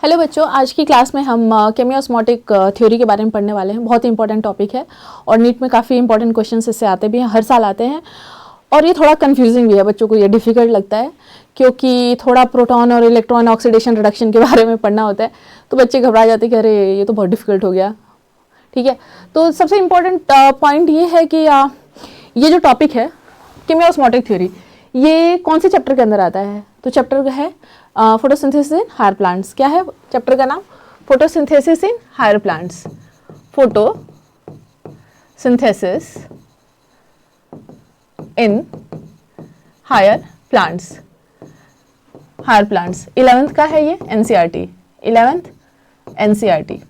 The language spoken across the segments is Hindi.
हेलो बच्चों, आज की क्लास में हम केमियोस्मोटिक थ्योरी के बारे में पढ़ने वाले हैं। बहुत ही इंपॉर्टेंट टॉपिक है और नीट में काफ़ी इंपॉर्टेंट क्वेश्चन इससे आते भी हैं, हर साल आते हैं। और ये थोड़ा कंफ्यूजिंग भी है, बच्चों को ये डिफ़िकल्ट लगता है क्योंकि थोड़ा प्रोटॉन और इलेक्ट्रॉन ऑक्सीडेशन रिडक्शन के बारे में पढ़ना होता है, तो बच्चे घबरा जाते हैं कि अरे ये तो बहुत डिफिकल्ट हो गया। ठीक है, तो सबसे इम्पोर्टेंट पॉइंट ये है कि ये जो टॉपिक है केमियोस्मोटिक थ्योरी, ये कौन से चैप्टर के अंदर आता है? तो चैप्टर है फोटोसिंथेसिस इन हायर प्लांट्स। क्या है चैप्टर का नाम? Photosynthesis in higher plants. Photosynthesis in higher plants. Higher plants 11th का है, ये एनसीईआरटी 11th एनसीईआरटी।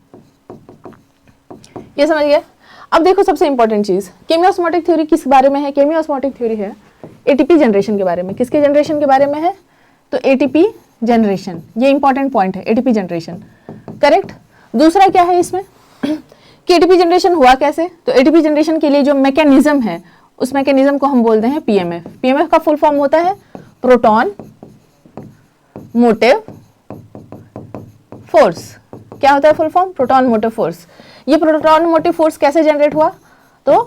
ये समझ गया। अब देखो सबसे इंपॉर्टेंट चीज, केमियोस्मोटिक थ्योरी किस बारे में है? केमियोस्मोटिक थ्योरी है एटीपी जनरेशन के बारे में। किसके जनरेशन के बारे में है? तो एटीपी जनरेशन, ये इंपॉर्टेंट पॉइंट है, एटीपी जनरेशन। करेक्ट। दूसरा क्या है इसमें कि एटीपी जनरेशन हुआ कैसे? तो एटीपी जनरेशन के लिए जो मैकेनिज्म है, उस मैकेनिज्म को हम बोलते हैं पीएमएफ। पीएमएफ का फुल फॉर्म होता है प्रोटॉन मोटिव फोर्स। क्या होता है full form? Proton motive force. ये प्रोटॉन मोटिव फोर्स कैसे जनरेट हुआ? तो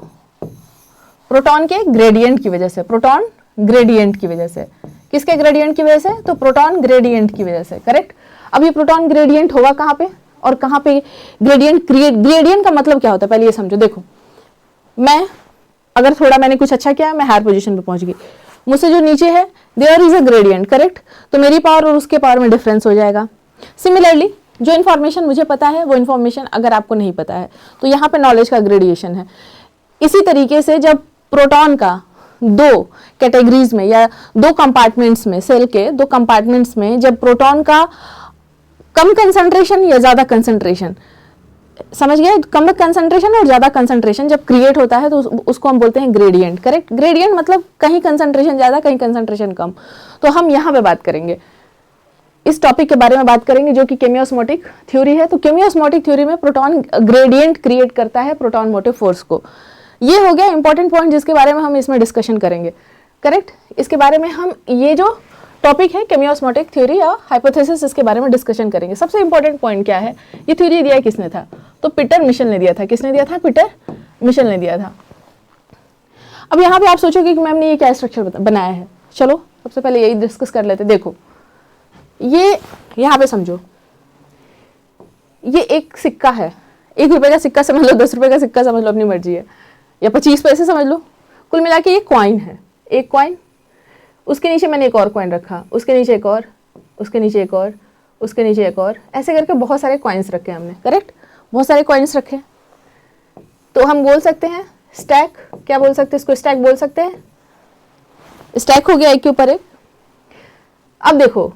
प्रोटॉन के ग्रेडियंट की वजह से। प्रोटॉन ग्रेडियंट की वजह से। किसके ग्रेडियंट की वजह से? तो प्रोटॉन ग्रेडियंट की वजह से। करेक्ट। अब ये प्रोटॉन ग्रेडियंट होगा कहाँ पे और कहाँ पे ग्रेडियंट क्रिएट? ग्रेडियंट का मतलब क्या होता है पहले ये समझो। देखो, मैं अगर थोड़ा मैंने कुछ अच्छा किया, मैं हायर पोजीशन पे पहुंच गई, मुझसे जो नीचे है there is a gradient. Correct. तो मेरी पावर और उसके पावर में डिफरेंस हो जाएगा। सिमिलरली जो इन्फॉर्मेशन मुझे पता है वो इन्फॉर्मेशन अगर आपको नहीं पता है, तो यहाँ पे नॉलेज का ग्रेडिएशन है। इसी तरीके से जब प्रोटॉन का दो कैटेगरीज में या दो कंपार्टमेंट्स में, सेल के दो कंपार्टमेंट्स में, जब प्रोटॉन का कम कंसंट्रेशन या ज्यादा कंसंट्रेशन, समझ गए, कम कंसंट्रेशन और ज्यादा कंसंट्रेशन जब क्रिएट होता है तो उसको हम बोलते हैं ग्रेडियंट। करेक्ट। ग्रेडियंट मतलब कहीं कंसंट्रेशन ज्यादा, कहीं कंसंट्रेशन कम। तो हम यहाँ पे बात करेंगे, इस टॉपिक के बारे में बात करेंगे जो कि केमियोस्मोटिक थ्योरी है। तो केमियोस्मोटिक थ्योरी में प्रोटॉन ग्रेडियंट क्रिएट करता है प्रोटॉन मोटिव फोर्स को। ये हो गया इंपॉर्टेंट पॉइंट जिसके बारे में हम इसमें डिस्कशन करेंगे। करेक्ट। इसके बारे में हम ये जो टॉपिक है केमियोस्मोटिक थ्योरी या हाइपोथेसिस, इसके बारे में डिस्कशन करेंगे। सबसे इंपॉर्टेंट पॉइंट क्या है? ये थ्योरी दिया किसने था? तो पीटर मिशेल ने दिया था। किसने दिया था? पीटर मिशेल ने दिया था। अब यहाँ पे आप सोचोगे कि मैम ने ये क्या स्ट्रक्चर बनाया है। चलो सबसे पहले यही डिस्कस कर लेते। देखो, ये यहाँ पे समझो, ये एक सिक्का है। 1 रुपए का सिक्का समझ लो, 10 रुपए का सिक्का समझ लो, अपनी मर्जी है, या 25 पैसे समझ लो। कुल मिला के ये कॉइन है, एक कॉइन। उसके नीचे मैंने एक और कॉइन रखा, उसके नीचे एक और, उसके नीचे एक और, उसके नीचे एक और, ऐसे करके बहुत सारे कॉइन्स रखे हमने। करेक्ट। बहुत सारे कॉइन्स रखे, तो हम बोल सकते हैं स्टैक। क्या बोल सकते हैं इसको? स्टैक बोल सकते हैं। स्टैक हो गया एक के ऊपर एक। अब देखो,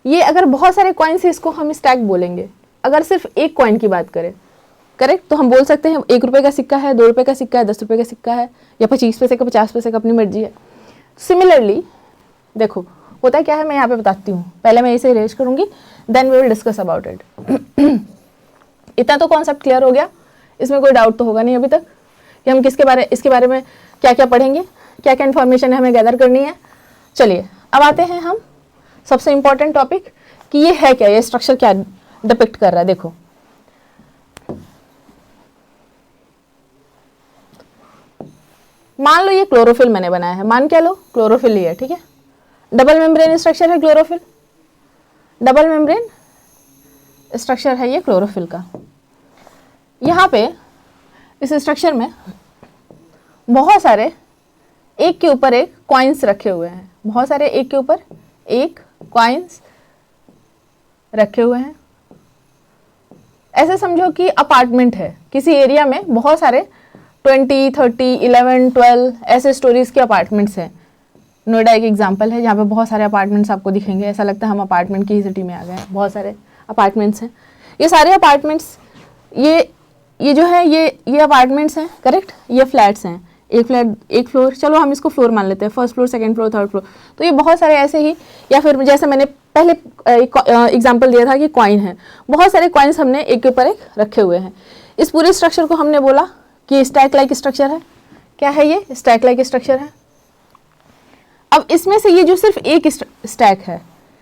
ये अगर बहुत सारे कॉइन्स है, इसको हम स्टैक बोलेंगे। अगर सिर्फ एक कॉइन की बात करें, करेक्ट, तो हम बोल सकते हैं 1 रुपए का सिक्का है, 2 रुपए का सिक्का है, 10 रुपए का सिक्का है, या 25 पैसे का, 50 पैसे का, अपनी मर्जी है। सिमिलरली देखो होता क्या है, मैं यहाँ पे बताती हूँ। पहले मैं इसे इरेज करूंगी, then we will discuss about it. इतना तो कॉन्सेप्ट क्लियर हो गया, इसमें कोई डाउट तो होगा नहीं अभी तक कि हम इसके बारे में क्या क्या पढ़ेंगे, क्या क्या इन्फॉर्मेशन हमें गैदर करनी है। चलिए अब आते हैं हम सबसे इंपॉर्टेंट टॉपिक कि ये है क्या, ये स्ट्रक्चर क्या डिपिक्ट कर रहा है। देखो, मान लो ये क्लोरोफिल मैंने बनाया है, मान क्या लो, क्लोरोफिल ही है। ठीक है, डबल मेम्ब्रेन स्ट्रक्चर है क्लोरोफिल, डबल मेम्ब्रेन स्ट्रक्चर है ये क्लोरोफिल का। यहाँ पे इस स्ट्रक्चर में बहुत सारे एक के ऊपर एक कॉइन्स रखे हुए हैं, बहुत सारे एक के ऊपर एक कॉइन्स रखे हुए हैं। ऐसे समझो कि अपार्टमेंट है, किसी एरिया में बहुत सारे 20, 30, 11, 12 ऐसे स्टोरीज के अपार्टमेंट्स हैं। नोएडा एक एग्जांपल है जहाँ पे बहुत सारे अपार्टमेंट्स आपको दिखेंगे, ऐसा लगता है हम अपार्टमेंट की ही सिटी में आ गए हैं। बहुत सारे अपार्टमेंट्स हैं, ये सारे अपार्टमेंट्स, ये जो है ये अपार्टमेंट्स हैं। करेक्ट। ये फ्लैट्स हैं, एक फ्लैट एक फ्लोर, चलो हम इसको फ्लोर मान लेते हैं, first floor, second floor, third floor. तो ये बहुत सारे ऐसे ही, या फिर जैसे मैंने पहले एग्जांपल दिया था कि कॉइन है, बहुत सारे कॉइन्स हमने एक के ऊपर एक रखे हुए हैं। इस पूरे स्ट्रक्चर को हमने बोला कि स्टैक लाइक स्ट्रक्चर है। क्या है ये? स्टैक लाइक स्ट्रक्चर है। अब इसमें से ये जो सिर्फ एक स्टैक है,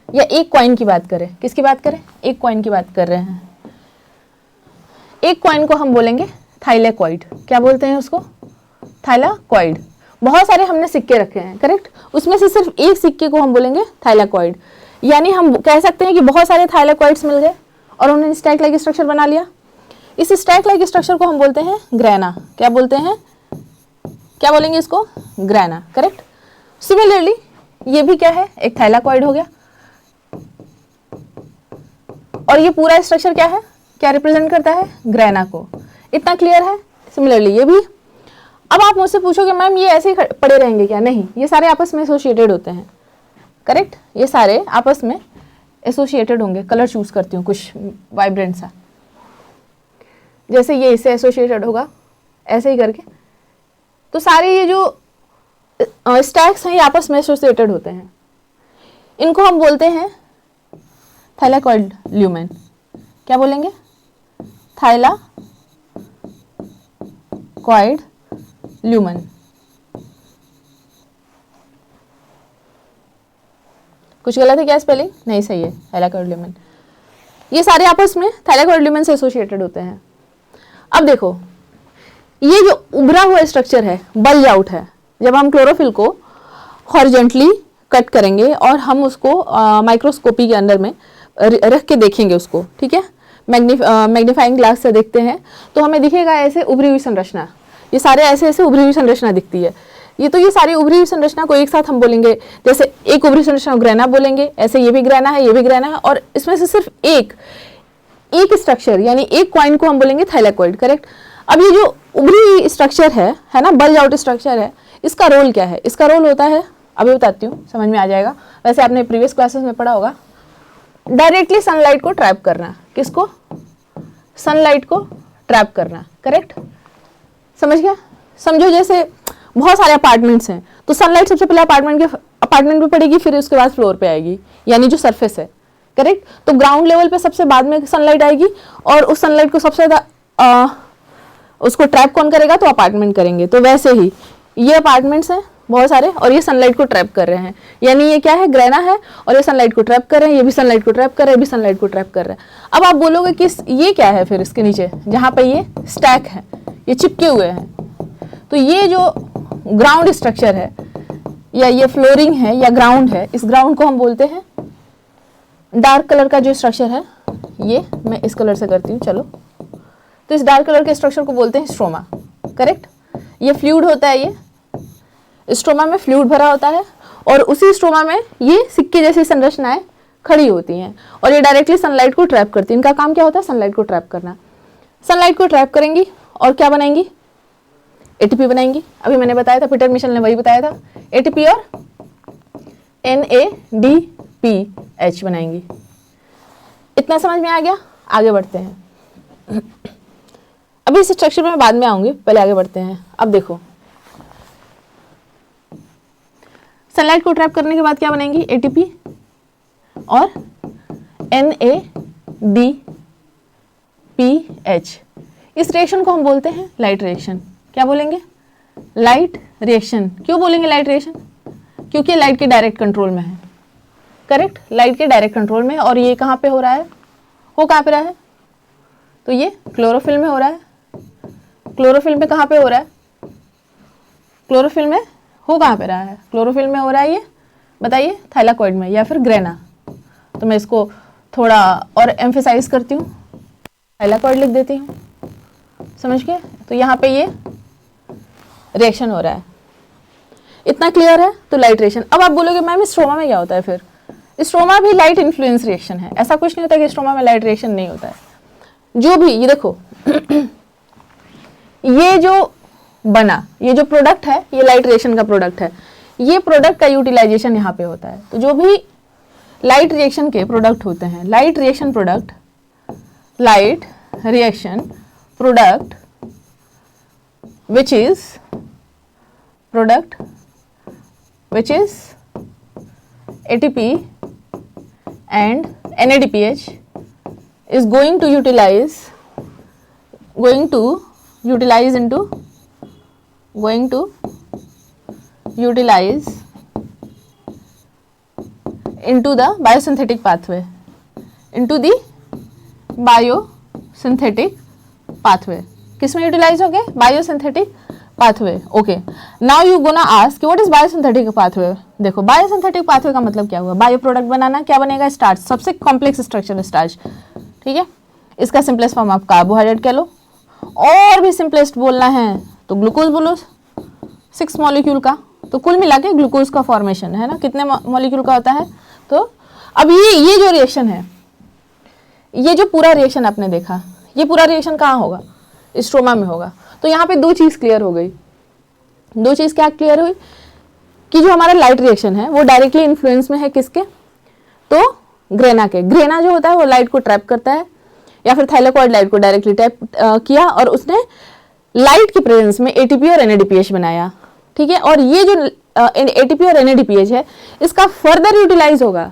या एक कॉइन की बात करें, किसकी बात करें, एक कॉइन की बात कर रहे हैं। एक कॉइन को हम बोलेंगे थाइलेकॉइड। क्या बोलते हैं उसको, थाइलेकॉइड। बहुत सारे हमने सिक्के रखे हैं, करेक्ट, उसमें से सिर्फ एक सिक्के को हम बोलेंगे थाइलेकॉइड। यानी हम कह सकते हैं कि बहुत सारे थाइलेकॉइड्स मिल गए और उन्होंने स्टैक लाइक स्ट्रक्चर बना लिया। इस स्टैक लाइक स्ट्रक्चर को हम बोलते हैं ग्रेना। क्या बोलते हैं, क्या बोलेंगे इसको, ग्रेना, करेक्ट। सिमिलरली ये भी क्या है, एक थाइलेकॉइड हो गया। और ये पूरा स्ट्रक्चर क्या है, क्या रिप्रेजेंट करता है, ग्रेना को। इतना क्लियर है। सिमिलरली ये भी। अब आप मुझसे पूछोगे मैम ये ऐसे ही पड़े रहेंगे क्या, नहीं, ये सारे आपस में एसोसिएटेड होते हैं, करेक्ट, ये सारे आपस में एसोसिएटेड होंगे। कलर चूज करती हूँ कुछ वाइब्रेंट सा, जैसे ये इससे एसोसिएटेड होगा, ऐसे ही करके। तो सारे ये जो स्टैक्स हैं ये आपस में एसोसिएटेड होते हैं। इनको हम बोलते हैं थाइलेकॉइड ल्यूमेन। क्या बोलेंगे, थाइलेकॉइड ल्यूमेन। कुछ गलत है क्या स्पेलिंग, नहीं सही है, थाइलेकॉइड ल्यूमेन। ये सारे आपस में थाइलेकॉइड ल्यूमेन से एसोसिएटेड होते हैं। अब देखो ये जो उभरा हुआ स्ट्रक्चर है, बल्ज आउट है। जब हम क्लोरोफिल को हॉरिजॉन्टली कट करेंगे और हम उसको माइक्रोस्कोपी के अंदर में रख के देखेंगे उसको, ठीक है, मैग्नीफाइंग ग्लास से देखते हैं तो हमें दिखेगा ऐसे उभरी हुई संरचना। ये सारे ऐसे ऐसे उभरी हुई संरचना दिखती है। ये सारी उभरी हुई संरचना को एक साथ हम बोलेंगे, जैसे एक उभरी संरचना को ग्रेना बोलेंगे, ऐसे ये भी ग्रेना है, ये भी ग्रेना है, और इसमें से सिर्फ एक स्ट्रक्चर यानी एक कॉइन को हम बोलेंगे थाइलेकॉइड, करेक्ट। अब ये जो उभरी स्ट्रक्चर है ना, बल्ज आउट स्ट्रक्चर है, इसका रोल क्या है, इसका रोल होता है, अभी बताती हूँ, समझ में आ जाएगा। वैसे आपने प्रीवियस क्लासेस में पढ़ा होगा, डायरेक्टली सनलाइट को ट्रैप करना। किसको, सनलाइट को ट्रैप करना, करेक्ट, समझ गया। समझो जैसे बहुत सारे अपार्टमेंट्स हैं, तो सनलाइट सबसे पहले अपार्टमेंट पे पड़ेगी, फिर उसके बाद फ्लोर पे आएगी, यानी जो सरफेस है, करेक्ट। तो ग्राउंड लेवल पे सबसे बाद में सनलाइट आएगी, और उस सनलाइट को सबसे ज्यादा उसको ट्रैप कौन करेगा, तो अपार्टमेंट करेंगे। तो वैसे ही ये अपार्टमेंट्स हैं बहुत सारे, और ये सनलाइट को ट्रैप कर रहे हैं, यानी ये क्या है, ग्रेना है, और ये सनलाइट को ट्रैप कर रहे हैं, ये भी सनलाइट को ट्रैप कर रहे हैं, ये भी सनलाइट को ट्रैप कर रहे हैं। अब आप बोलोगे कि ये क्या है, फिर इसके नीचे जहां पे ये स्टैक है, ये चिपके हुए हैं, तो ये जो ग्राउंड स्ट्रक्चर है, या ये फ्लोरिंग है या ग्राउंड है, इस ग्राउंड को हम बोलते हैं, डार्क कलर का जो स्ट्रक्चर है, ये मैं इस कलर से करती हूँ, चलो। तो इस डार्क कलर के स्ट्रक्चर को बोलते हैं स्ट्रोमा, करेक्ट। ये फ्लूइड होता है, ये स्ट्रोमा में फ्लूइड भरा होता है, और उसी स्ट्रोमा में ये सिक्के जैसी संरचनाएं खड़ी होती हैं, और ये डायरेक्टली सनलाइट को ट्रैप करती हैं। इनका काम क्या होता है, सनलाइट को ट्रैप करना। सनलाइट को ट्रैप करेंगी और क्या बनाएंगी, एटीपी बनाएंगी। अभी मैंने बताया था, पीटर मिशेल ने वही बताया था, एटीपी और NADPH बनाएंगी। इतना समझ में आ गया, आगे बढ़ते हैं। अभी इस स्ट्रक्चर में बाद में आऊंगी, पहले आगे बढ़ते हैं। अब देखो सनलाइट को ट्रैप करने के बाद क्या बनाएंगी, एटीपी और NADPH। इस रिएक्शन को हम बोलते हैं लाइट रिएक्शन। क्या बोलेंगे, लाइट रिएक्शन। क्यों बोलेंगे लाइट रिएक्शन, क्योंकि लाइट के डायरेक्ट कंट्रोल में है, करेक्ट, लाइट के डायरेक्ट कंट्रोल में। और ये कहाँ पे हो रहा है, हो कहाँ पे रहा है, तो ये क्लोरोफिल में हो रहा है। क्लोरोफिल में कहाँ पे हो रहा है, क्लोरोफिल में हो कहाँ पे रहा है, क्लोरोफिल में हो रहा है, ये बताइए, थाइलेकॉइड में या फिर ग्रेना। तो मैं इसको थोड़ा और एम्फेसाइज करती हूँ, थाइलेकॉइड लिख देती हूँ, समझ गए। तो यहाँ पे ये रिएक्शन हो रहा है, इतना क्लियर है। तो लाइट रिएक्शन। अब आप बोलोगे मैम स्ट्रोमा में क्या होता है, फिर स्ट्रोमा भी लाइट इन्फ्लुएंस रिएक्शन है। ऐसा कुछ नहीं होता कि स्ट्रोमा में लाइट रिएक्शन नहीं होता है। जो भी ये देखो ये जो बना, ये जो प्रोडक्ट है, ये लाइट रिएक्शन का प्रोडक्ट है। ये प्रोडक्ट का यूटिलाइजेशन यहाँ पे होता है। तो जो भी लाइट रिएक्शन के प्रोडक्ट होते हैं, light reaction product, light reaction product which is ATP and NADPH is going to utilize into the biosynthetic pathway, into the biosynthetic pathway. किसमें यूटिलाइज हो गए? Biosynthetic pathway. Okay, now you gonna ask what is biosynthetic pathway. देखो बायोसिंथेटिक पाथवे का मतलब क्या हुआ? बायो प्रोडक्ट बनाना. क्या बनेगा? स्टार्च. सबसे कॉम्प्लेक्स स्ट्रक्चर स्टार्च. ठीक है, इसका सिंपलेस्ट फॉर्म आप कार्बोहाइड्रेट कह लो, और भी सिंपलेस्ट बोलना है तो ग्लूकोज बोलो. 6 मॉलिक्यूल का, तो कुल मिला के ग्लूकोज का फॉर्मेशन है ना, कितने मॉलिक्यूल का होता है. तो अब ये जो रिएक्शन है, ये जो पूरा रिएक्शन आपने देखा, ये पूरा रिएक्शन कहाँ होगा? स्ट्रोमा में होगा. तो यहाँ पे दो चीज क्लियर हो गई. दो चीज क्या क्लियर हुई? कि जो हमारा लाइट रिएक्शन है वो डायरेक्टली इन्फ्लुएंस में है किसके? तो ग्रेना के. ग्रेना जो होता है वो लाइट को ट्रैप करता है, या फिर थाइलेकॉइड लाइट को डायरेक्टली ट्रैप किया और उसने लाइट की प्रेजेंस में एटीपी और एनएडीपीएच बनाया. ठीक है, और ये जो एटीपी और एनएडीपीएच है इसका फर्दर यूटिलाइज होगा.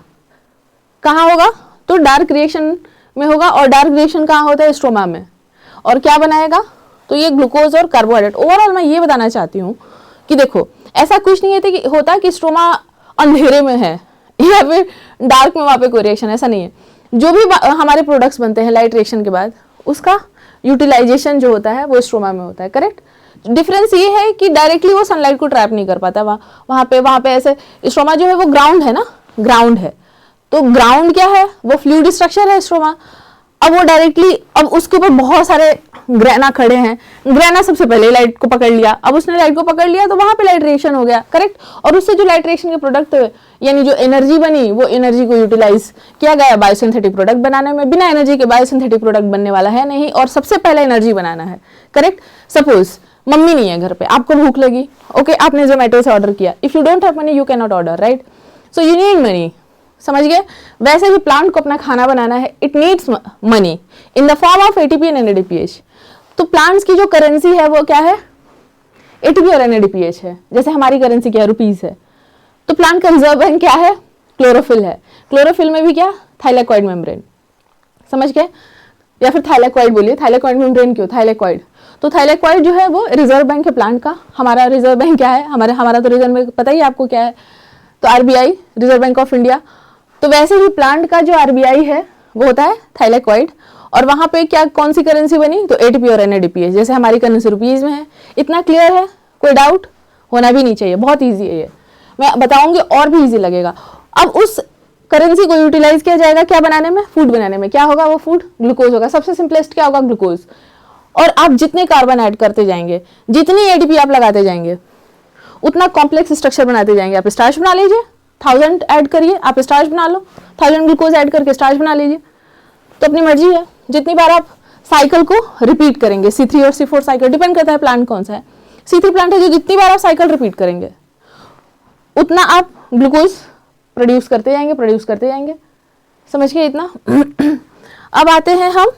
कहाँ होगा? तो डार्क रिएक्शन में होगा, और डार्क रिएक्शन कहाँ होता है? स्ट्रोमा में. और क्या बनाएगा? तो ये ग्लूकोज और कार्बोहाइड्रेट. ओवरऑल मैं ये बताना चाहती हूँ कि देखो ऐसा कुछ नहीं होता कि स्ट्रोमा अंधेरे में है या फिर डार्क में वहाँ पे कोई रिएक्शन, ऐसा नहीं है. जो भी हमारे प्रोडक्ट्स बनते हैं लाइट रिएक्शन के बाद, उसका यूटिलाइजेशन जो होता है वो स्ट्रोमा में होता है. करेक्ट. डिफरेंस ये है कि डायरेक्टली वो सनलाइट को ट्रैप नहीं कर पाता. वहाँ पे ऐसे स्ट्रोमा जो है वो ग्राउंड है ना, ग्राउंड है. तो ग्राउंड क्या है? वो फ्लूइड स्ट्रक्चर है स्ट्रोमा. अब वो डायरेक्टली, अब उसके ऊपर बहुत सारे ग्रेना खड़े हैं. ग्रेना सबसे पहले लाइट को पकड़ लिया, अब उसने लाइट को पकड़ लिया तो वहां पे लाइट रिएक्शन हो गया. करेक्ट. और उससे जो लाइट रिएक्शन के प्रोडक्ट हुए, यानी जो एनर्जी बनी, वो एनर्जी को यूटिलाइज किया गया बायोसिंथेटिक प्रोडक्ट बनाने में. बिना एनर्जी के बायोसिंथेटिक प्रोडक्ट बनने वाला है नहीं, और सबसे पहले एनर्जी बनाना है. करेक्ट. सपोज मम्मी नहीं है घर पे, आपको भूख लगी. ओके, आपने जोमेटो से ऑर्डर किया. If you don't have money you can not order, right. So you need money. समझ गए? वैसे भी प्लांट को अपना खाना बनाना है, it needs money in the form of ATP and NADPH. तो प्लांट्स की जो करेंसी है वो क्या है? एटीपी और एनएडीपीएच है. जैसे हमारी करेंसी क्या है? रुपीज है. तो प्लांट का रिजर्व बैंक क्या है? क्लोरोफिल है. क्लोरोफिल में भी क्या? Thylakoid membrane. समझ गए? या फिर थाइलेकॉइड बोलिए. थाइलेकॉइड मेम्ब्रेन क्यों? थाइलेकॉइड. तो थाइलेकॉइड जो है वो रिजर्व बैंक है प्लांट का. हमारा रिजर्व बैंक क्या है? हमारा तो रिजर्व बैंक पता ही आपको क्या है, तो RBI, reserve bank of India. तो वैसे ही प्लांट का जो आरबीआई है वो होता है थाइलेकॉइड. और वहां पे क्या, कौन सी करेंसी बनी? तो एटीपी और एनएडीपीएच. जैसे हमारी करेंसी रुपीज में है. इतना क्लियर है? कोई डाउट होना भी नहीं चाहिए. बहुत इजी है ये, मैं बताऊंगी और भी इजी लगेगा. अब उस करेंसी को यूटिलाइज किया जाएगा क्या बनाने में? फूड बनाने में. क्या होगा वो फूड? ग्लूकोज होगा. सबसे सिंपलेस्ट क्या होगा? ग्लूकोज. और आप जितने कार्बन ऐड करते जाएंगे, जितनी एटीपी आप लगाते जाएंगे, उतना कॉम्प्लेक्स स्ट्रक्चर बनाते जाएंगे. आप स्टार्च बना लीजिए. 1000 ऐड करिए, आप स्टार्च बना लो. 1000 ग्लूकोज ऐड करके स्टार्च बना लीजिए. तो अपनी मर्जी है, जितनी बार आप साइकिल को रिपीट करेंगे. C3 और C4 साइकिल, डिपेंड करता है प्लांट कौन सा है. C3 प्लांट है जो जितनी बार आप साइकिल रिपीट करेंगे उतना आप ग्लूकोज प्रोड्यूस करते जाएंगे. समझ गए इतना? अब आते हैं हम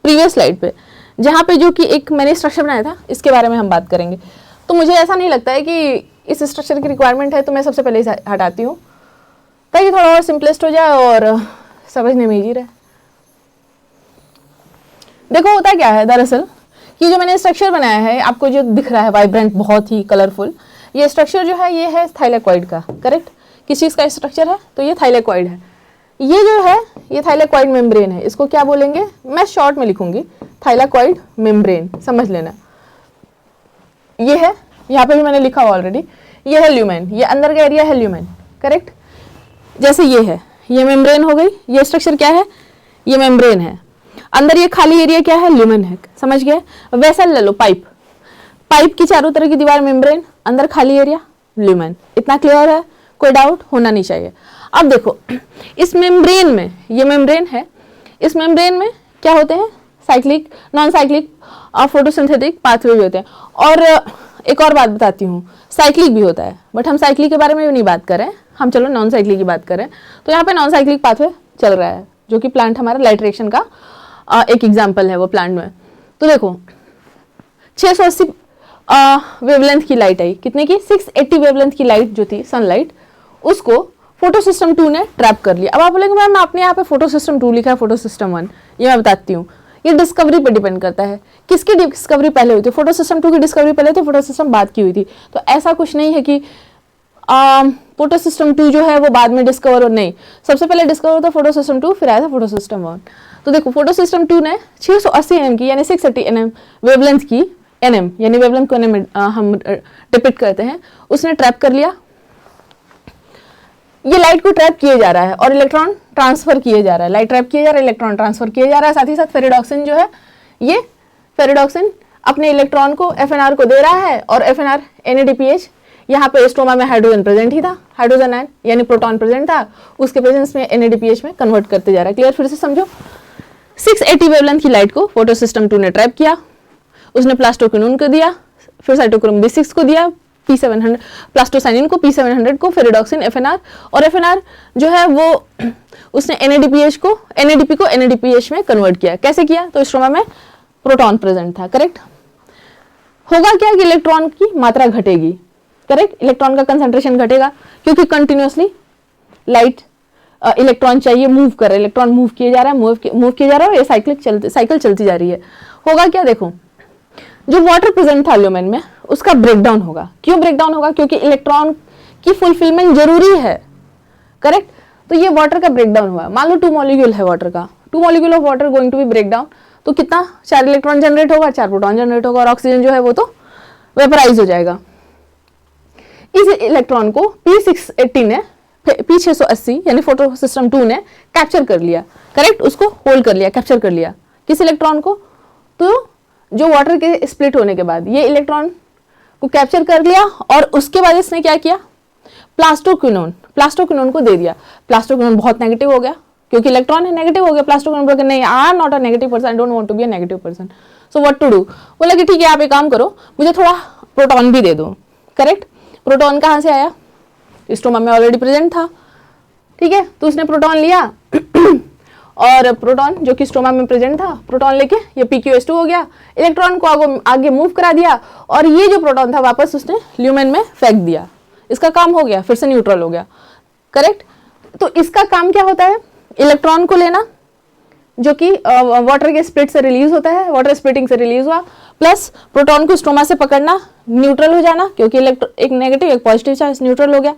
प्रीवियस स्लाइड पे, जहाँ पे जो कि एक मैंने स्ट्रक्चर बनाया था, इसके बारे में हम बात करेंगे. तो मुझे ऐसा नहीं लगता है कि इस स्ट्रक्चर की रिक्वायरमेंट है, तो मैं सबसे पहले इसे हटाती हूँ ताकि थोड़ा और सिंपलेस्ट हो जाए और समझने में इजी रहे. देखो होता क्या है दरअसल कि जो मैंने स्ट्रक्चर बनाया है, आपको जो दिख रहा है वाइब्रेंट, बहुत ही कलरफुल, ये स्ट्रक्चर जो है ये है थाइलेकॉइड का. करेक्ट. किस चीज़ का स्ट्रक्चर है? तो ये थाइलेकॉइड है. ये जो है ये थाइलेकॉइड मेम्ब्रेन है. इसको क्या बोलेंगे? मैं शॉर्ट में लिखूंगी थाइलेकॉइड मेम्ब्रेन, समझ लेना. ये है, यहाँ पे भी मैंने लिखा हुआ ऑलरेडी. ये है ल्यूमेन, ये अंदर का एरिया है ल्यूमेन. करेक्ट. जैसे ये है, ये मेम्ब्रेन हो गई. ये स्ट्रक्चर क्या है? ये मेम्ब्रेन है. अंदर ये खाली एरिया क्या है? ल्यूमेन है. समझ गए? वैसा ले लो पाइप. पाइप की चारों तरह की दीवार मेम्ब्रेन, अंदर खाली एरिया ल्यूमेन. इतना क्लियर है? कोई डाउट होना नहीं चाहिए. अब देखो इस मेम्ब्रेन में, ये मेम्ब्रेन है, इस मेम्ब्रेन में क्या होते हैं? साइक्लिक, नॉन साइक्लिक और फोटोसिंथेटिक पाथवे भी होते हैं. और एक और बात बताती हूँ, साइक्लिक भी होता है, बट हम साइक्लिक के बारे में भी नहीं बात करें, हम चलो नॉन साइक्लिक की बात करें. तो यहाँ पे नॉन साइक्लिक पाथवे चल रहा है, जो कि प्लांट हमारा लाइट रिएक्शन का एक एग्जाम्पल है वो प्लांट में. तो देखो 680 वेवलेंथ की लाइट आई. कितने की? 680 वेवलेंथ की लाइट जो थी सनलाइट, उसको फोटो सिस्टम 2 ने ट्रैप कर लिया. अब आप बोलेंगे मैम आपने यहाँ पे फोटो सिस्टम 2 लिखा है, फोटो सिस्टम 1. ये मैं बताती हूँ. ये डिस्कवरी पे डिपेंड करता है. किसकी डिस्कवरी पहले हुई थी? फोटो सिस्टम 2 की डिस्कवरी पहले थी, फोटो सिस्टम बाद की हुई थी. तो ऐसा कुछ नहीं है कि फोटो सिस्टम 2 जो है वो बाद में डिस्कवर नहीं, सबसे पहले डिस्कवर था फोटो सिस्टम 2, फिर आया था फोटो सिस्टम 1। तो देखो फोटो सिस्टम 2 ने 680 nm की यानी 680 nm वेवलेंथ की, nm यानी वेवलेंथ को nm हम डिपिक्ट करते हैं, उसने ट्रैप कर लिया। ये लाइट को ट्रैप किए जा रहा है और इलेक्ट्रॉन ट्रांसफर किए जा रहा है, लाइट ट्रैप किया जा रहा है, इलेक्ट्रॉन ट्रांसफर किया जा रहा है। साथ ही साथ फेरिडॉक्सिन जो है, ये फेरिडॉक्सिन अपने इलेक्ट्रॉन को FNR को दे रहा है और FNR NADPH, यहाँ पे स्ट्रोमा में हाइड्रोजन प्रेजेंट ही था, हाइड्रोजन आयन यानी प्रोटॉन प्रेजेंट था, उसके प्रेजेंस में NADPH में कन्वर्ट करते जा रहा है। क्लियर? फिर से समझो, 680 वेवलेंथ की लाइट को फोटो सिस्टम 2 ने ट्रैप किया, उसने प्लास्टोक्विनोन को दिया, फिर साइटोक्रोम B6 को दिया, P700 प्लास्टोसाइनिन को, P700 को, फेरिडॉक्सिन FNR, और FNR जो है वो उसने NADPH को, NADP को NADPH में कन्वर्ट किया। कैसे किया? तो स्ट्रोमा में प्रोटॉन प्रेजेंट था। करेक्ट? होगा क्या कि इलेक्ट्रॉन की मात्रा घटेगी। करेक्ट? इलेक्ट्रॉन का कंसंट्रेशन घटेगा क्योंकि कंटिन्यूअसली लाइट इलेक्ट्रॉन चाहिए, मूव कर रहा है, इलेक्ट्रॉन मूव किए जा रहा है, मूव किए जा रहा है, और ये साइकिल चलती जा रही है। होगा क्या? देखो, जो वाटर प्रेजेंट था ल्यूमेन में उसका ब्रेकडाउन होगा। क्यों ब्रेकडाउन होगा? क्योंकि इलेक्ट्रॉन की फुलफिलमेंट जरूरी है। करेक्ट? तो ये वाटर का ब्रेकडाउन हुआ। मान लो 2 मॉलिक्यूल है वाटर का, 2 molecule of water going to be breakdown, तो कितना? 4 इलेक्ट्रॉन जनरेट होगा, 4 प्रोटॉन जनरेट होगा, और ऑक्सीजन जो है वो तो वेपराइज हो जाएगा। इस इलेक्ट्रॉन को P680 ने, P680 यानी फोटो सिस्टम 2 ने कैप्चर कर लिया। करेक्ट? उसको होल्ड कर लिया, कैप्चर कर लिया। किस इलेक्ट्रॉन को? तो जो वाटर के स्प्लिट होने के बाद ये इलेक्ट्रॉन को कैप्चर कर लिया, और उसके बाद इसने क्या किया? प्लास्टोक्विनोन को दे दिया। प्लास्टोक्विनोन बहुत नेगेटिव हो गया क्योंकि इलेक्ट्रॉन है, नेगेटिव हो गया। प्लास्टोक्विनोन बोला कि नहीं, I am not a negative person, I don't want to be a negative person, so what to do? बोला कि ठीक है, आप एक काम करो, मुझे थोड़ा प्रोटॉन भी दे दो। करेक्ट? प्रोटॉन कहाँ से आया? स्ट्रोमा में ऑलरेडी प्रेजेंट था। ठीक है, तो उसने प्रोटॉन लिया और प्रोटॉन जो कि स्ट्रोमा में प्रेजेंट था, प्रोटॉन लेके ये PqS2 हो गया, इलेक्ट्रॉन को आगे मूव करा दिया, और ये जो प्रोटॉन था वापस उसने ल्यूमेन में फेंक दिया। इसका काम हो गया, फिर से न्यूट्रल हो गया। करेक्ट? तो इसका काम क्या होता है? इलेक्ट्रॉन को लेना जो कि वाटर के स्प्लिट से रिलीज होता है, वाटर स्प्लिटिंग से रिलीज हुआ, प्लस प्रोटॉन को स्ट्रोमा से पकड़ना, न्यूट्रल हो जाना क्योंकि एक नेगेटिव एक पॉजिटिव चार्ज, न्यूट्रल हो गया।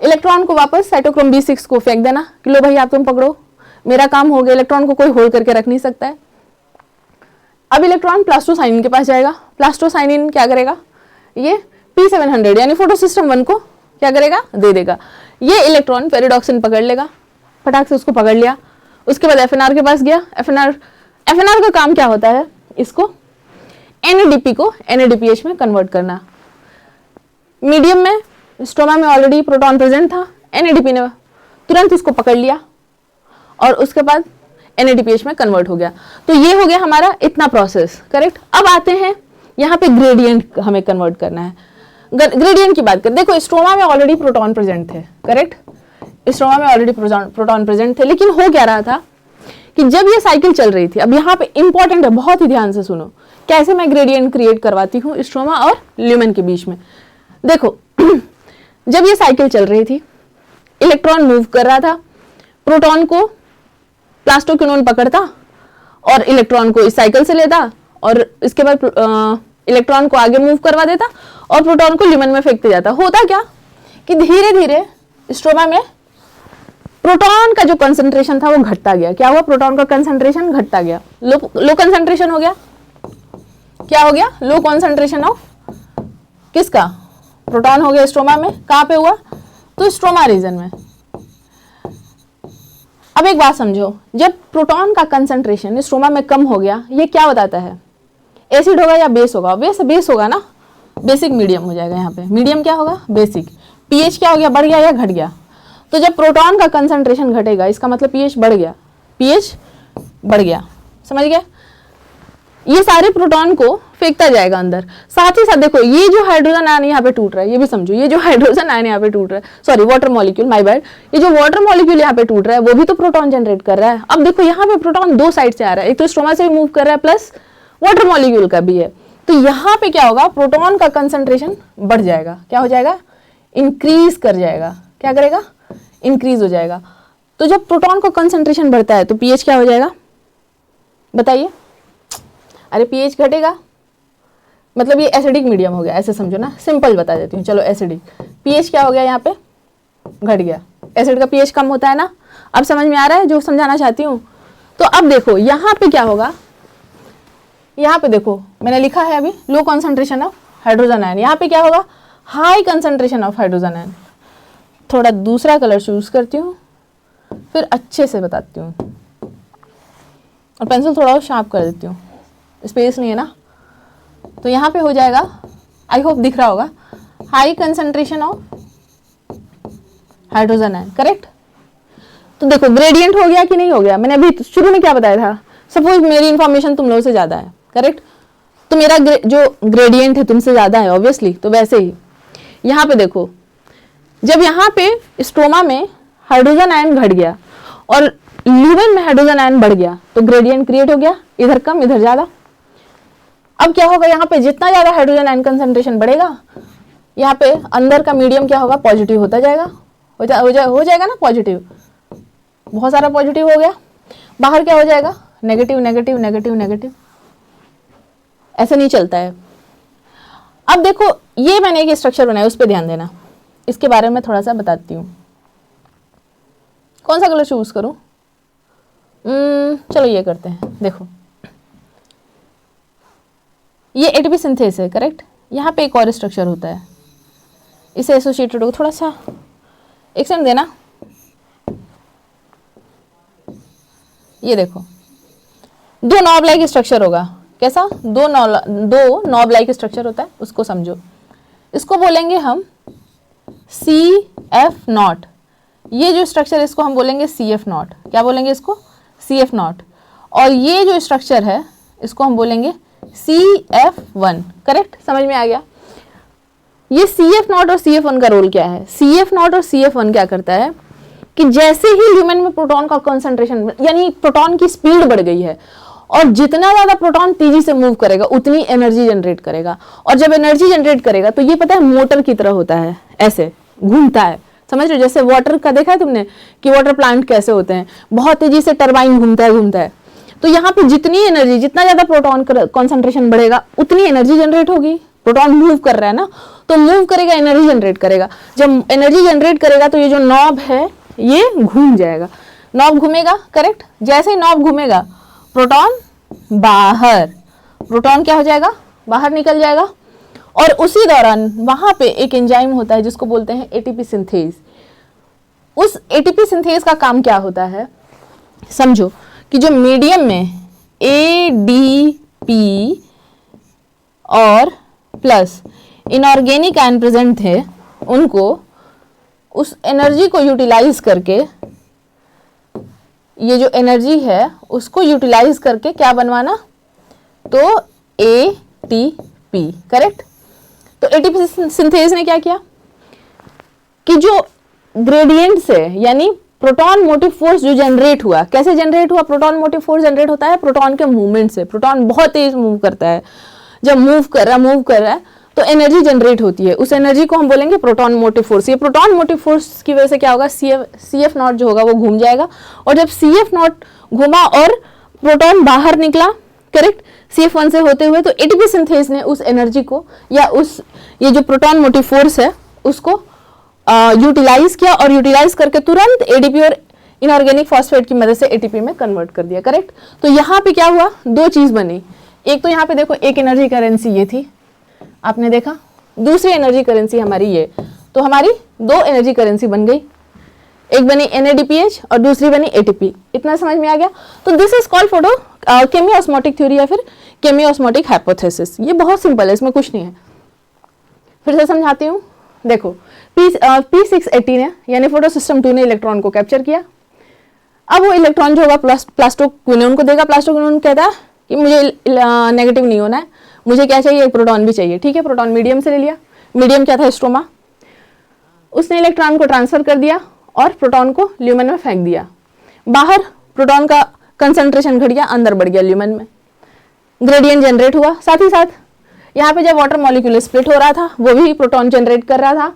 इलेक्ट्रॉन को वापस साइटोक्रोम B6 को फेंक देना कि लो भाई आप तुम पकड़ो, मेरा काम हो गया। इलेक्ट्रॉन को कोई होल्ड करके रख नहीं सकता है। अब इलेक्ट्रॉन प्लास्टोसाइनिन के पास जाएगा। प्लास्टोसाइनिन क्या करेगा? ये P700 यानी फोटो सिस्टम 1 को क्या करेगा? दे देगा। ये इलेक्ट्रॉन फेरिडॉक्सिन पकड़ लेगा, फटाक से उसको पकड़ लिया। उसके बाद FNR के पास गया। FNR का काम क्या होता है? इसको NADP को NADPH में कन्वर्ट करना। मीडियम में स्ट्रोमा में ऑलरेडी प्रोटॉन प्रेजेंट था, NADP ने तुरंत उसको पकड़ लिया और उसके बाद NADPH में कन्वर्ट हो गया। तो ये हो गया हमारा इतना प्रोसेस। करेक्ट? अब आते हैं यहाँ पे ग्रेडियंट हमें कन्वर्ट करना है। ग्रेडियंट की बात करें, देखो स्ट्रोमा में ऑलरेडी प्रोटॉन प्रेजेंट थे। करेक्ट? स्ट्रोमा में ऑलरेडी प्रोटॉन प्रेजेंट थे, लेकिन हो क्या रहा था कि जब ये साइकिल चल रही थी, अब यहाँ पे इंपॉर्टेंट है, बहुत ही ध्यान से सुनो कैसे मैं ग्रेडियंट क्रिएट करवाती हूँ स्ट्रोमा और ल्यूमेन के बीच में। देखो जब ये साइकिल चल रही थी, इलेक्ट्रॉन मूव कर रहा था, प्रोटॉन को प्लास्टोक्विनोन पकड़ता और इलेक्ट्रॉन को इस साइकिल से लेता, और इसके बाद इलेक्ट्रॉन को आगे मूव करवा देता और प्रोटॉन को ल्यूमेन में फेंकते जाता। होता क्या कि धीरे धीरे स्ट्रोमा में प्रोटॉन का जो कंसंट्रेशन था वो घटता गया। क्या हुआ? प्रोटॉन का कंसंट्रेशन घटता गया, लो कंसंट्रेशन हो गया। क्या हो गया? लो कंसंट्रेशन ऑफ किसका? प्रोटॉन हो गया स्ट्रोमा में। कहां पे हुआ? तो स्ट्रोमा रीजन में। अब एक बात समझो, जब प्रोटॉन का कंसंट्रेशन स्ट्रोमा में कम हो गया, ये क्या बताता है? एसिड होगा या बेस होगा? बेस होगा ना, बेसिक मीडियम हो जाएगा। यहाँ पे मीडियम क्या होगा? बेसिक। पीएच क्या हो गया? बढ़ गया या घट गया? तो जब प्रोटॉन का कंसंट्रेशन घटेगा इसका मतलब पीएच बढ़ गया, पीएच बढ़ गया। समझ गए? ये सारे प्रोटॉन को फेंकता जाएगा अंदर। साथ ही साथ देखो ये जो हाइड्रोजन आयन यहाँ पे टूट रहा है, ये भी समझो, ये जो हाइड्रोजन आयन यहाँ पे टूट रहा है, sorry water molecule, my bad, ये जो वाटर मॉलिक्यूल यहाँ पे टूट रहा है वो भी तो प्रोटॉन जनरेट कर रहा है। अब देखो यहाँ पे प्रोटॉन दो साइड से आ रहा है, एक तो स्ट्रोमा से भी मूव कर रहा है प्लस वाटर मॉलिक्यूल का भी है। तो यहाँ पे क्या होगा? प्रोटॉन का कंसंट्रेशन बढ़ जाएगा। क्या हो जाएगा? इंक्रीज कर जाएगा। क्या करेगा? इंक्रीज हो जाएगा। तो जब प्रोटॉन का कंसंट्रेशन बढ़ता है तो पीएच क्या हो जाएगा? बताइए। अरे पीएच घटेगा, मतलब ये एसिडिक मीडियम हो गया, ऐसे समझो ना, सिंपल बता देती हूँ। चलो एसिडिक, पीएच क्या हो गया यहाँ पे, घट गया। एसिड का पीएच कम होता है ना। अब समझ में आ रहा है जो समझाना चाहती हूँ। तो अब देखो यहाँ पे क्या होगा, यहाँ पे देखो मैंने लिखा है अभी low concentration of hydrogen ion, यहाँ पे क्या होगा, high concentration of hydrogen ion. थोड़ा दूसरा कलर चूज करती हूँ, फिर अच्छे से बताती हूँ, और पेंसिल थोड़ा और शार्प कर देती हूँ, स्पेस नहीं है ना। तो यहाँ पे हो जाएगा, आई होप दिख रहा होगा, high concentration of hydrogen ion, correct. तो देखो ग्रेडियंट हो गया कि नहीं हो गया, मैंने अभी शुरू में क्या बताया था, सपोज मेरी इंफॉर्मेशन तुम लोगों से ज्यादा है, करेक्ट, तो मेरा जो ग्रेडियंट है तुमसे ज्यादा है ऑब्वियसली, तो वैसे ही यहाँ पे देखो, जब यहाँ पे स्ट्रोमा में हाइड्रोजन आयन घट गया और ल्यूमेन में हाइड्रोजन आयन बढ़ गया, तो ग्रेडियंट क्रिएट हो गया, इधर कम इधर ज्यादा। अब क्या होगा, यहाँ पे जितना ज्यादा हाइड्रोजन आयन कंसंट्रेशन बढ़ेगा, यहाँ पे अंदर का मीडियम क्या होगा, पॉजिटिव होता जाएगा, हो जाएगा ना पॉजिटिव, बहुत सारा पॉजिटिव हो गया। बाहर क्या हो जाएगा, नेगेटिव नेगेटिव नेगेटिव नेगेटिव, ऐसे नहीं चलता है। अब देखो ये मैंने एक स्ट्रक्चर बनाया, उस पर ध्यान देना, इसके बारे में थोड़ा सा बताती हूँ। कौन सा कलर चूज करूं, चलो ये करते हैं। देखो ये एटीपी सिंथेस है, करेक्ट। यहाँ पे एक और स्ट्रक्चर होता है, इसे एसोसिएटेड हो, थोड़ा सा एक सेकंड देना। ये देखो दो नॉब लाइक स्ट्रक्चर होगा, कैसा, दो नॉब लाइक स्ट्रक्चर होता है, उसको समझो। इसको बोलेंगे हम CF0, ये जो स्ट्रक्चर इसको हम बोलेंगे CF0, क्या बोलेंगे इसको, CF0। और ये जो स्ट्रक्चर है इसको हम बोलेंगे CF1, करेक्ट, समझ में आ गया। ये CF0 और CF1 का रोल क्या है, CF0 और CF1 क्या करता है कि जैसे ही ल्यूमेन में प्रोटॉन का कंसंट्रेशन, यानी प्रोटॉन की स्पीड बढ़ गई है, और जितना ज्यादा प्रोटॉन तेजी से मूव करेगा उतनी एनर्जी जनरेट करेगा, और जब एनर्जी जनरेट करेगा तो ये पता है मोटर की तरह होता है, ऐसे घूमता है, समझ रहे हो, जैसे वाटर का देखा है तुमने कि वाटर प्लांट कैसे होते हैं, बहुत तेजी से टरबाइन घूमता है। तो यहाँ पे जितनी एनर्जी, जितना ज्यादा प्रोटॉन कॉन्सेंट्रेशन बढ़ेगा उतनी एनर्जी जनरेट होगी। प्रोटॉन मूव कर रहा है ना, तो मूव करेगा, एनर्जी जनरेट करेगा। जब एनर्जी जनरेट करेगा तो ये जो नॉब है ये घूम जाएगा, नॉब घूमेगा, करेक्ट। जैसे ही नॉब घूमेगा प्रोटॉन बाहर, प्रोटॉन क्या हो जाएगा, बाहर निकल जाएगा। और उसी दौरान वहां पे एक एंजाइम होता है जिसको बोलते हैं एटीपी सिंथेज। उस एटीपी सिंथेज का काम क्या होता है, समझो कि जो मीडियम में ADP और प्लस इनऑर्गेनिक आयन प्रेजेंट थे, उनको उस एनर्जी को यूटिलाइज करके, ये जो एनर्जी है उसको यूटिलाइज करके क्या बनवाना, तो ATP, करेक्ट। तो एटीपी सिंथेज ने क्या किया कि जो ग्रेडियंट से, यानी प्रोटॉन मोटिव फोर्स जो जनरेट हुआ, कैसे जनरेट हुआ, प्रोटॉन मोटिव फोर्स जनरेट होता है प्रोटॉन के मूवमेंट से। प्रोटॉन बहुत तेज मूव करता है, जब मूव कर रहा है तो एनर्जी जनरेट होती है, उस एनर्जी को हम बोलेंगे प्रोटॉन मोटिव फोर्स। ये प्रोटॉन मोटिव फोर्स की वजह से क्या होगा, CF0 जो होगा वो घूम जाएगा, और जब CF0 घूमा और प्रोटॉन बाहर निकला, करेक्ट, CF1 से होते हुए, तो एटीपी सिंथेज ने उस एनर्जी को, या उस ये जो प्रोटॉन मोटिव फोर्स है उसको यूटिलाइज किया, और यूटिलाइज करके तुरंत ADP और इनऑर्गेनिक फॉस्फेट की मदद से ATP में कन्वर्ट कर दिया, करेक्ट। तो यहाँ पे क्या हुआ, दो चीज बनी। एक तो यहाँ पे देखो एक एनर्जी करेंसी ये थी, आपने देखा, दूसरी एनर्जी करेंसी हमारी ये, तो हमारी दो एनर्जी करेंसी बन गई, एक बनी NADPH और दूसरी बनी ATP। इतना समझ में आ गया। तो this is called photo chemiosmotic theory या फिर केमियोस्मोटिक हाइपोथेसिस। ये बहुत सिंपल है, इसमें कुछ नहीं है। फिर से समझाती हूँ। देखो P618 है, यानी फोटो सिस्टम 2 ने इलेक्ट्रॉन को कैप्चर किया। अब वो इलेक्ट्रॉन जो होगा प्लास्टोक्विनोन को देगा। प्लास्टोक्विनोन कहता है कि मुझे नेगेटिव नहीं होना है, मुझे क्या चाहिए, एक प्रोटॉन भी चाहिए, ठीक है। प्रोटॉन मीडियम से ले लिया, मीडियम क्या था, स्ट्रोमा। उसने इलेक्ट्रॉन को ट्रांसफर कर दिया और प्रोटॉन को ल्यूमेन में फेंक दिया। बाहर प्रोटॉन का कंसंट्रेशन घट गया, अंदर बढ़ गया ल्यूमेन में, ग्रेडियंट जनरेट हुआ। साथ ही साथ यहाँ पे जब वाटर मॉलिक्यूल स्प्लिट हो रहा था वो भी प्रोटॉन जनरेट कर रहा था,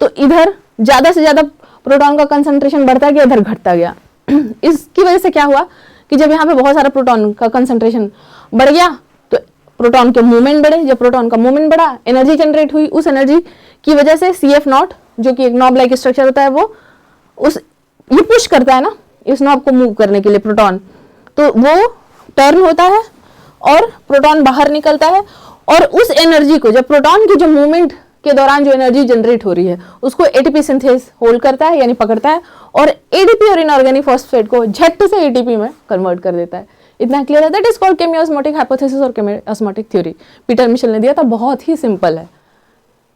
तो इधर ज्यादा से ज्यादा प्रोटॉन का कंसंट्रेशन बढ़ता गया, इधर घटता गया। इसकी वजह से क्या हुआ कि जब यहाँ पे बहुत सारा प्रोटॉन का कंसंट्रेशन बढ़ गया तो प्रोटॉन के मूवमेंट बढ़े। जब प्रोटॉन का मूवमेंट बढ़ा, एनर्जी जनरेट हुई, उस एनर्जी की वजह से CF0 जो कि एक नॉब लाइक स्ट्रक्चर होता है वो ये पुश करता है ना इस नॉब को मूव करने के लिए प्रोटॉन, तो वो टर्न होता है और प्रोटॉन बाहर निकलता है, और उस एनर्जी को जब प्रोटॉन की जो मूवमेंट के दौरान जो एनर्जी जनरेट हो रही है उसको एटीपी सिंथेस होल्ड करता है यानी पकड़ता है, और एडीपी और इनऑर्गेनिक फॉस्फेट को झट से एटीपी में कन्वर्ट कर देता है। इतना क्लियर है? दैट इज कॉल्ड केमियोस्मोटिक हाइपोथेसिस और केमियोस्मोटिक थ्योरी। पीटर मिशेल ने दिया था, बहुत ही सिंपल है,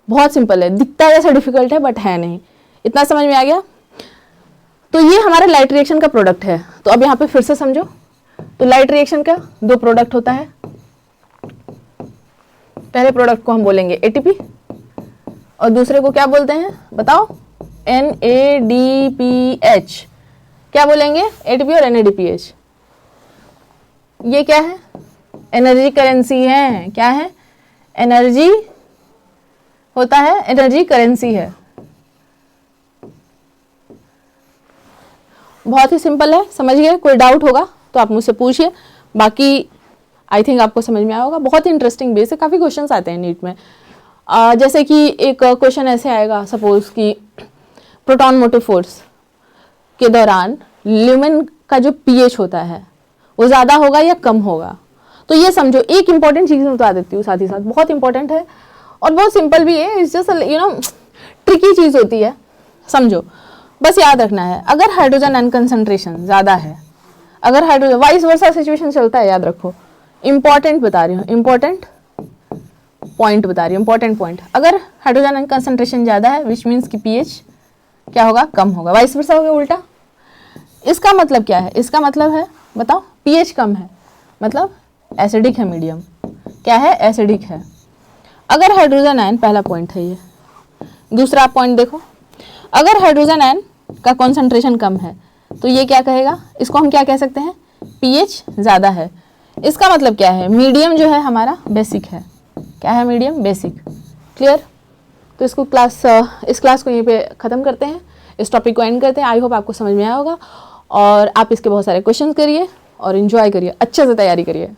बहुत सिंपल है, दिखता है जैसा डिफिकल्ट है बट है नहीं। इतना समझ में आ गया? तो ये हमारे लाइट रिएक्शन का प्रोडक्ट है। तो अब यहाँ पे फिर से समझो, तो लाइट रिएक्शन का दो प्रोडक्ट होता है। पहले प्रोडक्ट को हम बोलेंगे एटीपी और दूसरे को क्या बोलते हैं बताओ? NADPH। क्या बोलेंगे? एटीपी और NADPH। ये क्या है? एनर्जी करेंसी है। क्या है? एनर्जी होता है, एनर्जी करेंसी है। बहुत ही सिंपल है, समझ गए? कोई डाउट होगा तो आप मुझसे पूछिए, बाकी आई थिंक आपको समझ में आया होगा। बहुत ही इंटरेस्टिंग बेस है, काफ़ी क्वेश्चंस आते हैं नीट में। जैसे कि एक क्वेश्चन ऐसे आएगा, सपोज कि प्रोटॉन मोटिव फोर्स के दौरान ल्यूमेन का जो pH होता है वो ज़्यादा होगा या कम होगा। तो ये समझो, एक इंपॉर्टेंट चीज़ बता देती हूँ साथ ही साथ, बहुत इंपॉर्टेंट है और बहुत सिंपल भी है। इट्स जस्ट ट्रिकी चीज़ होती है, समझो। बस याद रखना है, अगर हाइड्रोजन आयन कंसंट्रेशन ज़्यादा है, अगर हाइड्रोजन वाइस वर्सा सिचुएशन चलता है, याद रखो, इंपॉर्टेंट बता रही हूँ, इंपॉर्टेंट पॉइंट बता रही हूँ, इंपॉर्टेंट पॉइंट। अगर हाइड्रोजन आयन कंसंट्रेशन ज़्यादा है विच मीन्स कि pH क्या होगा? कम होगा। वाइस वर्सा हो गया उल्टा। इसका मतलब क्या है? इसका मतलब है, बताओ, pH कम है मतलब एसिडिक है मीडियम। क्या है? एसिडिक है। अगर हाइड्रोजन आयन, पहला पॉइंट है ये। दूसरा पॉइंट देखो, अगर हाइड्रोजन आयन का कॉन्सेंट्रेशन कम है तो ये क्या कहेगा? इसको हम क्या कह सकते हैं? pH ज़्यादा है। इसका मतलब क्या है? मीडियम जो है हमारा बेसिक है। क्या है? Medium basic. क्लियर? तो इसको इस क्लास को यहीं पे ख़त्म करते हैं, इस टॉपिक को एंड करते हैं। आई होप आपको समझ में आया होगा और आप इसके बहुत सारे क्वेश्चन करिए और इन्जॉय करिए, अच्छे से तैयारी करिए।